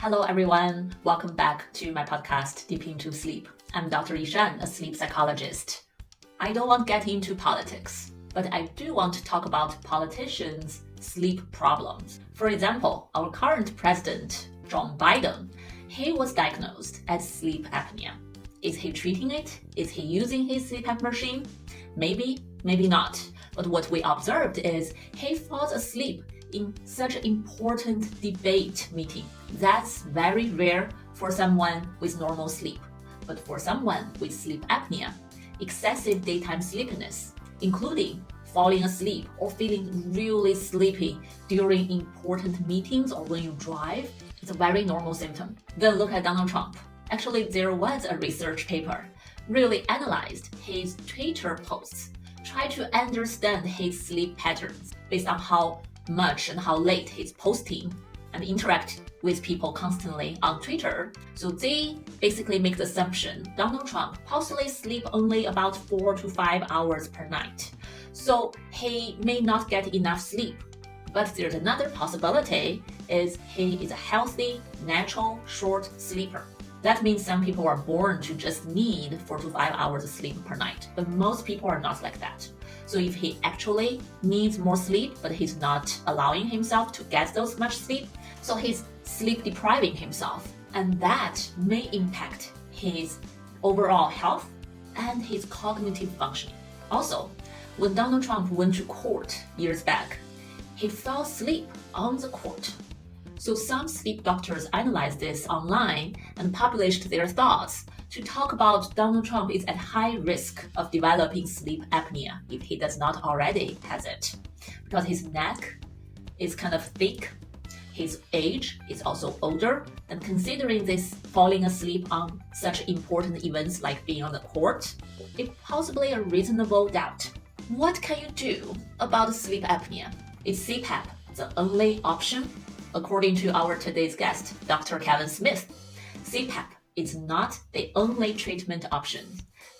Hello everyone, welcome back to my podcast, Deep Into Sleep. I'm Dr. Yishan, a sleep psychologist. I don't want to get into politics, but I do want to talk about politicians' sleep problems. For example, our current president, Joe Biden, he was diagnosed as sleep apnea. Is he treating it? Is he using his CPAP machine? Maybe, maybe not. But what we observed is he falls asleep in such an important debate meeting. That's very rare for someone with normal sleep. But for someone with sleep apnea, excessive daytime sleepiness, including falling asleep or feeling really sleepy during important meetings or when you drive, it's a very normal symptom. Then look at Donald Trump. Actually, there was a research paper really analyzed his Twitter posts, try to understand his sleep patterns based on how much and how late he's posting and interact with people constantly on Twitter. So they basically make the assumption Donald Trump possibly sleep only about 4 to 5 hours per night. So he may not get enough sleep. But there's another possibility is he is a healthy, natural, short sleeper. That means some people are born to just need 4 to 5 hours of sleep per night, but most people are not like that. So if he actually needs more sleep, but he's not allowing himself to get those much sleep, so he's sleep depriving himself, and that may impact his overall health and his cognitive functioning. Also, when Donald Trump went to court years back, he fell asleep on the court. So some sleep doctors analyzed this online and published their thoughts to talk about Donald Trump is at high risk of developing sleep apnea if he does not already has it. Because his neck is kind of thick, his age is also older, and considering this falling asleep on such important events like being on the court, it's possibly a reasonable doubt. What can you do about sleep apnea? Is CPAP the only option? According to our today's guest, Dr. Kevin Smith, CPAP is not the only treatment option.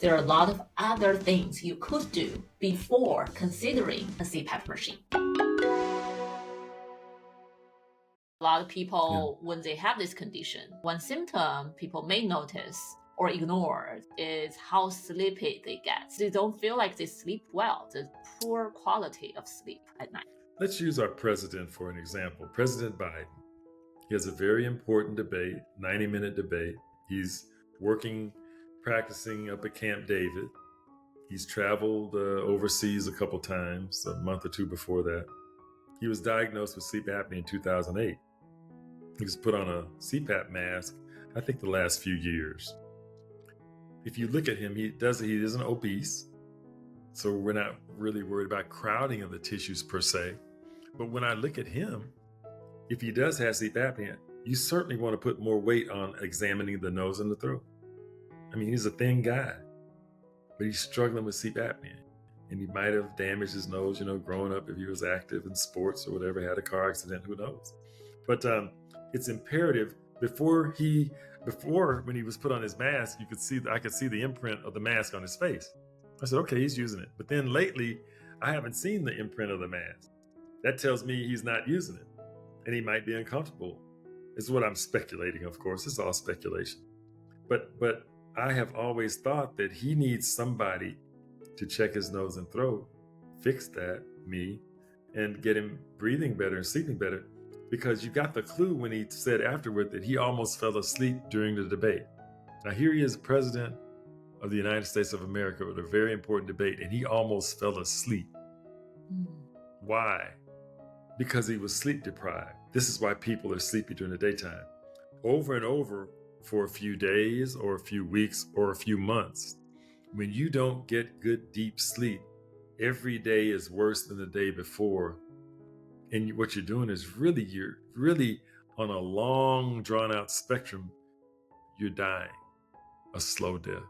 There are a lot of other things you could do before considering a CPAP machine. A lot of people, when they have this condition, one symptom people may notice or ignore is how sleepy they get. They don't feel like they sleep well, the poor quality of sleep at night. Let's use our president for an example. President Biden. He has a very important debate, 90-minute debate. He's working, practicing up at Camp David. He's traveled overseas a couple times, a month or two before that. He was diagnosed with sleep apnea in 2008. He was put on a CPAP mask, I think the last few years. If you look at him, he isn't obese, so we're not really worried about crowding of the tissues per se. But when I look at him, if he does have sleep apnea, you certainly want to put more weight on examining the nose and the throat. I mean, he's a thin guy, but he's struggling with sleep apnea. And he might have damaged his nose, growing up if he was active in sports or whatever, had a car accident, who knows. But it's imperative when he was put on his mask, I could see the imprint of the mask on his face. I said, okay, he's using it. But then lately, I haven't seen the imprint of the mask. That tells me he's not using it. And he might be uncomfortable. It's what I'm speculating, of course. It's all speculation. But I have always thought that he needs somebody to check his nose and throat, fix that, me, and get him breathing better and sleeping better. Because you got the clue when he said afterward that he almost fell asleep during the debate. Now here he is, president of the United States of America, with a very important debate, and he almost fell asleep. Why? Because he was sleep deprived. This is why people are sleepy during the daytime. Over and over for a few days or a few weeks or a few months. When you don't get good deep sleep, every day is worse than the day before. And what you're doing is you're really on a long drawn out spectrum, you're dying a slow death.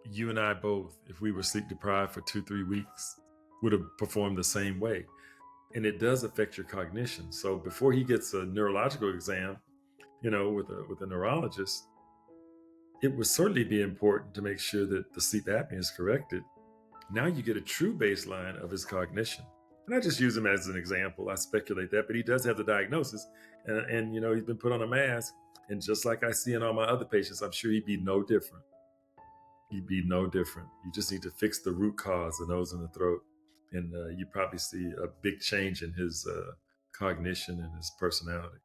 You and I both, if we were sleep deprived for 2-3 weeks, would have performed the same way. And it does affect your cognition. So before he gets a neurological exam, with a neurologist, it would certainly be important to make sure that the sleep apnea is corrected. Now you get a true baseline of his cognition. And I just use him as an example. I speculate that, but he does have the diagnosis. And he's been put on a mask. And just like I see in all my other patients, I'm sure he'd be no different. He'd be no different. You just need to fix the root cause, the nose and the throat. And you probably see a big change in his cognition and his personality.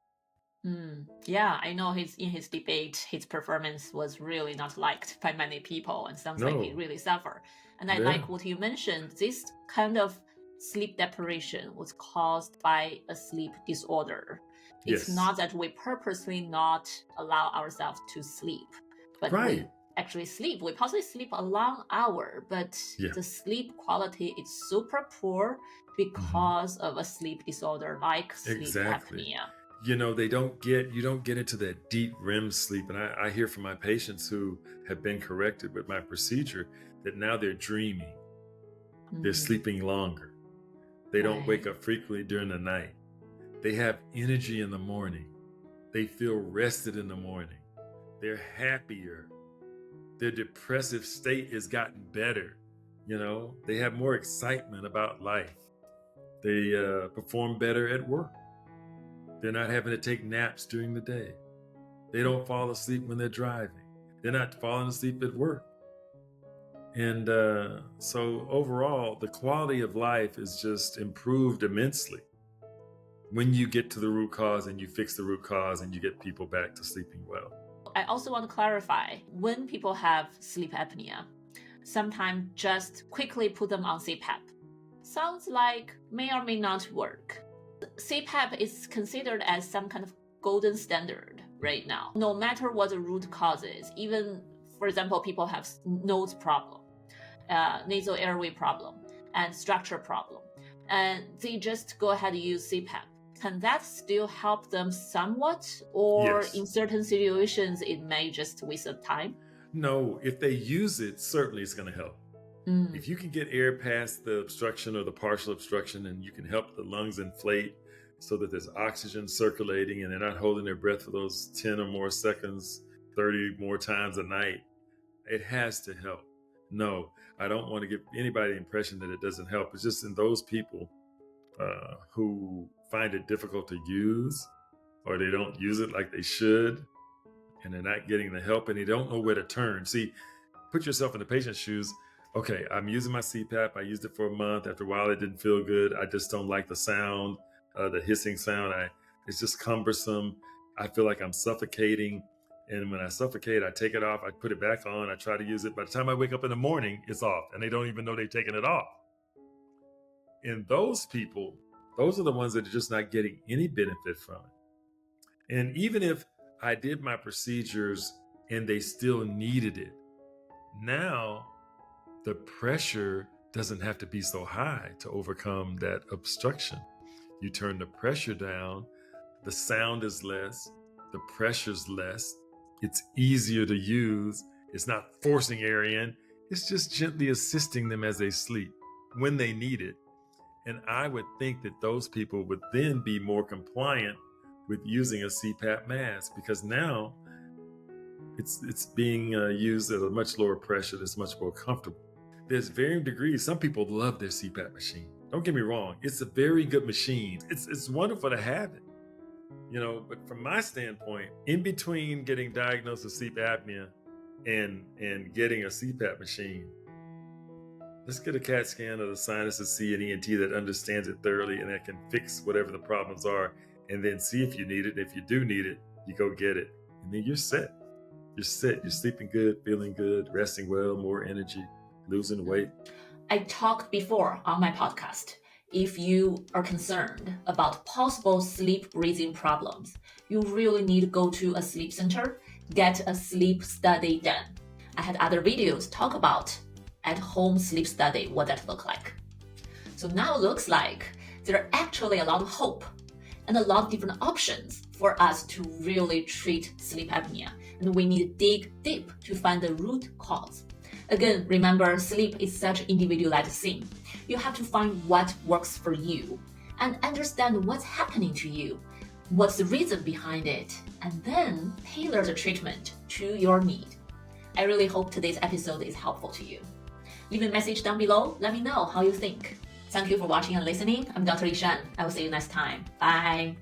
Yeah, I know in his debate, his performance was really not liked by many people, and sounds like he really suffered. And I like what you mentioned. This kind of sleep deprivation was caused by a sleep disorder. It's not that we purposely not allow ourselves to sleep, but we actually sleep. We possibly sleep a long hour, but the sleep quality is super poor because of a sleep disorder like sleep apnea. You don't get into that deep REM sleep. And I hear from my patients who have been corrected with my procedure that now they're dreaming. They're sleeping longer. They don't wake up frequently during the night. They have energy in the morning. They feel rested in the morning. They're happier. Their depressive state has gotten better. They have more excitement about life. They perform better at work. They're not having to take naps during the day. They don't fall asleep when they're driving. They're not falling asleep at work. And so overall, the quality of life is just improved immensely when you get to the root cause and you fix the root cause and you get people back to sleeping well. I also want to clarify, when people have sleep apnea, sometimes just quickly put them on CPAP. Sounds like may or may not work. CPAP is considered as some kind of golden standard right now. No matter what the root cause is, even, for example, people have nose problem, nasal airway problem, and structure problem, and they just go ahead and use CPAP. Can that still help them somewhat? Or in certain situations, it may just waste of time? No, if they use it, certainly it's going to help. If you can get air past the obstruction or the partial obstruction and you can help the lungs inflate so that there's oxygen circulating and they're not holding their breath for those 10 or more seconds, 30 more times a night, it has to help. No, I don't want to give anybody the impression that it doesn't help. It's just in those people who find it difficult to use, or they don't use it like they should, and they're not getting the help and they don't know where to turn. See, put yourself in the patient's shoes. Okay, I'm using my CPAP. I used it for a month. After a while, it didn't feel good. I just don't like the sound, the hissing sound. It's just cumbersome. I feel like I'm suffocating. And when I suffocate, I take it off. I put it back on. I try to use it. By the time I wake up in the morning, it's off. And they don't even know they've taken it off. And those people, those are the ones that are just not getting any benefit from it. And even if I did my procedures and they still needed it, now the pressure doesn't have to be so high to overcome that obstruction. You turn the pressure down, the sound is less, the pressure's less, it's easier to use, it's not forcing air in, it's just gently assisting them as they sleep when they need it. And I would think that those people would then be more compliant with using a CPAP mask, because now it's being used at a much lower pressure that's much more comfortable. There's varying degrees. Some people love their CPAP machine. Don't get me wrong. It's a very good machine. It's wonderful to have it, but from my standpoint, in between getting diagnosed with sleep apnea and getting a CPAP machine, let's get a CAT scan of the sinuses, see an ENT that understands it thoroughly and that can fix whatever the problems are, and then see if you need it. If you do need it, you go get it. And then you're set. You're set. You're sleeping good, feeling good, resting well, more energy, losing weight. I talked before on my podcast. If you are concerned about possible sleep breathing problems, you really need to go to a sleep center, get a sleep study done. I had other videos talk about at-home sleep study, what that look like. So now it looks like there are actually a lot of hope and a lot of different options for us to really treat sleep apnea. And we need to dig deep to find the root cause. Again, remember, sleep is such an individualized thing. You have to find what works for you and understand what's happening to you, what's the reason behind it, and then tailor the treatment to your need. I really hope today's episode is helpful to you. Leave a message down below. Let me know how you think. Thank you for watching and listening. I'm Dr. Yishan. I will see you next time. Bye.